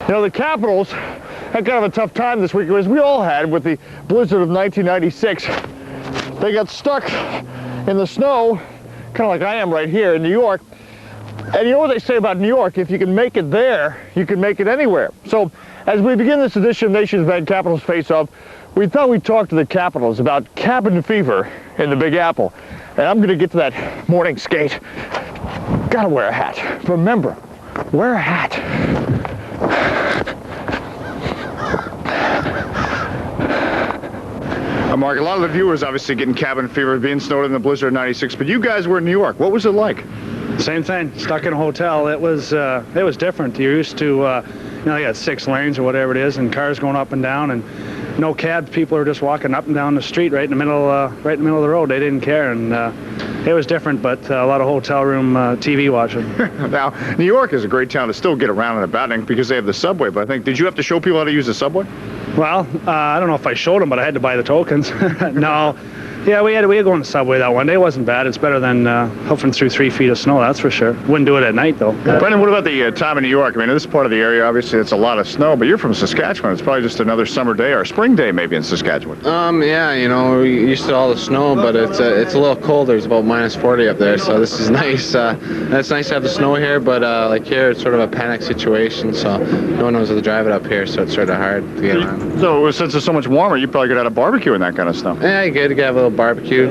You know, the Capitals had kind of a tough time this week, as we all had with the blizzard of 1996. They got stuck in the snow, kind of like I am right here in New York. And you know what they say about New York? If you can make it there, you can make it anywhere. So as we begin this edition of Nation's Bad Capitals Face-Off, we thought we'd talk to the Capitals about cabin fever in the Big Apple. And I'm going to get to that morning skate. Gotta wear a hat. Remember, wear a hat. Mark, a lot of the viewers obviously getting cabin fever, being snowed in the blizzard of 96, but you guys were in New York. What was it like? Same thing. Stuck in a hotel. It was different. You're used to, you know, you got 6 lanes or whatever it is, and cars going up and down, and no cabs. People are just walking up and down the street right in the middle of the road. They didn't care, and it was different, but a lot of hotel room TV watching. Now, New York is a great town to still get around and about in because they have the subway, but I think, did you have to show people how to use the subway? Well, I don't know if I showed them, but I had to buy the tokens. No. Yeah, we had to go on the subway that one day. It wasn't bad. It's better than hoofing through 3 feet of snow, that's for sure. Wouldn't do it at night, though. Brendan, what about the time in New York? I mean, this part of the area, obviously, it's a lot of snow, but you're from Saskatchewan. It's probably just another summer day or spring day, maybe, in Saskatchewan. Yeah, you know, we're used to all the snow, but it's a little colder. It's about -40 up there, so this is nice. It's nice to have the snow here, but like here, it's sort of a panic situation, so no one knows how to drive it up here, so it's sort of hard to get around. So since it's so much warmer, you probably could have a barbecue in that kind of snow. Yeah, you could have a little barbecue.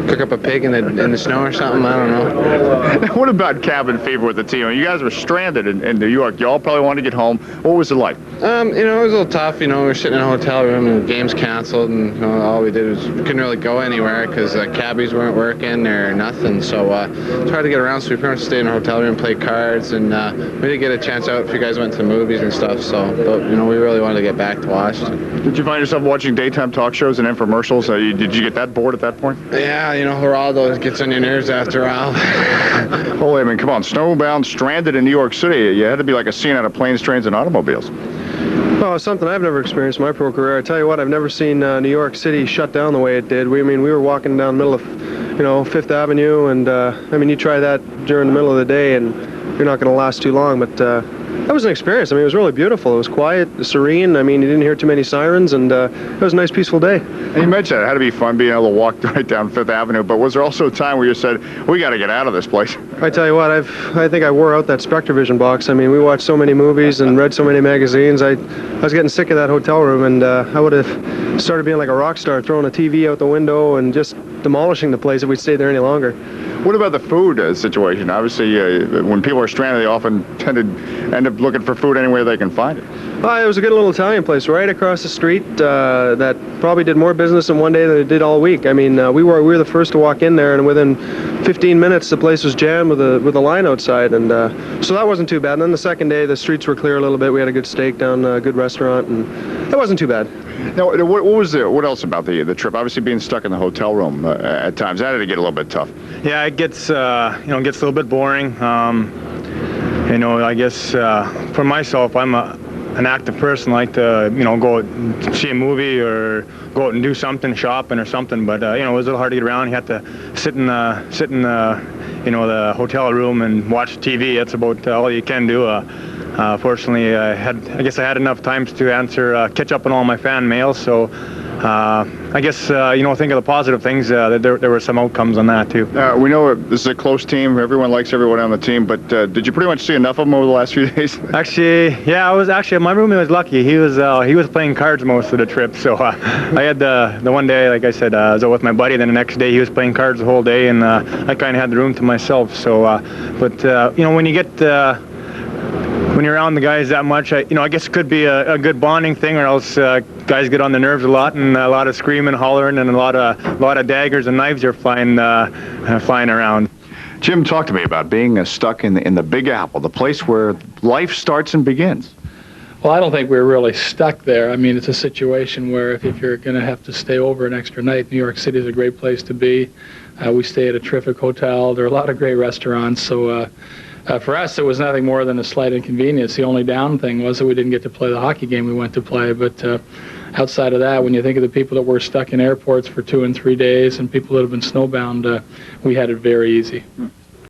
Cook up a pig in the snow or something, I don't know. What about cabin fever with the team? You guys were stranded in New York. You all probably wanted to get home. What was it like? You know, it was a little tough. You know, we were sitting in a hotel room and games canceled, and you know, all we did was we couldn't really go anywhere because cabbies weren't working or nothing. So it's hard to get around. So we pretty much stayed in a hotel room, played cards, and we didn't get a chance out if you guys went to the movies and stuff. So, but you know, we really wanted to get back to Washington. Did you find yourself watching daytime talk shows and infomercials? Did you get that bored at that point? Yeah, you know, Geraldo gets on your nerves after a while. Holy, I mean, come on, snowbound, stranded in New York City. You had to be like a scene out of Planes, Trains, and Automobiles. Well, it's something I've never experienced in my pro career. I tell you what, I've never seen New York City shut down the way it did. We were walking down the middle of, you know, Fifth Avenue, and I mean, you try that during the middle of the day, and you're not going to last too long, but that was an experience. I mean, it was really beautiful. It was quiet, serene. I mean, you didn't hear too many sirens, and it was a nice, peaceful day. And you mentioned it had to be fun being able to walk right down Fifth Avenue, but was there also a time where you said, we got to get out of this place? I tell you what, I think I wore out that SpectraVision box. I mean, we watched so many movies and read so many magazines. I was getting sick of that hotel room, and I would have started being like a rock star, throwing a TV out the window and just demolishing the place if we'd stayed there any longer. What about the food situation? Obviously, when people are stranded, they often tend to end up looking for food anywhere they can find it. It was a good little Italian place right across the street that probably did more business in one day than it did all week. I mean, we were the first to walk in there, and within 15 minutes, the place was jammed with a line outside, and so that wasn't too bad. And then the second day, the streets were clear a little bit. We had a good steak down a good restaurant, and it wasn't too bad. Now, what else about the trip? Obviously, being stuck in the hotel room at times, that had to get a little bit tough. Yeah, it gets gets a little bit boring. You know, I guess for myself, I'm an active person, like to go see a movie or go out and do something, shopping or something. But you know, it was a little hard to get around. You had to sit in the hotel room and watch TV. That's about all you can do. Fortunately, I guess I had enough times to catch up on all my fan mail. So I guess think of the positive things. There were some outcomes on that too. We know this is a close team. Everyone likes everyone on the team. But did you pretty much see enough of them over the last few days? Actually, yeah, my roommate was lucky. He was playing cards most of the trip. So I had the one day, like I said, I was out with my buddy. Then the next day he was playing cards the whole day, and I kind of had the room to myself. So, when you're around the guys that much, I guess it could be a good bonding thing, or else guys get on their nerves a lot, and a lot of screaming, hollering, and a lot of daggers and knives are flying around. Jim, talk to me about being stuck in the Big Apple, the place where life starts and begins. Well, I don't think we're really stuck there. I mean, it's a situation where if you're going to have to stay over an extra night, New York City is a great place to be. We stay at a terrific hotel. There are a lot of great restaurants, so for us, it was nothing more than a slight inconvenience. The only down thing was that we didn't get to play the hockey game we went to play. But outside of that, when you think of the people that were stuck in airports for 2 and 3 days and people that have been snowbound, we had it very easy.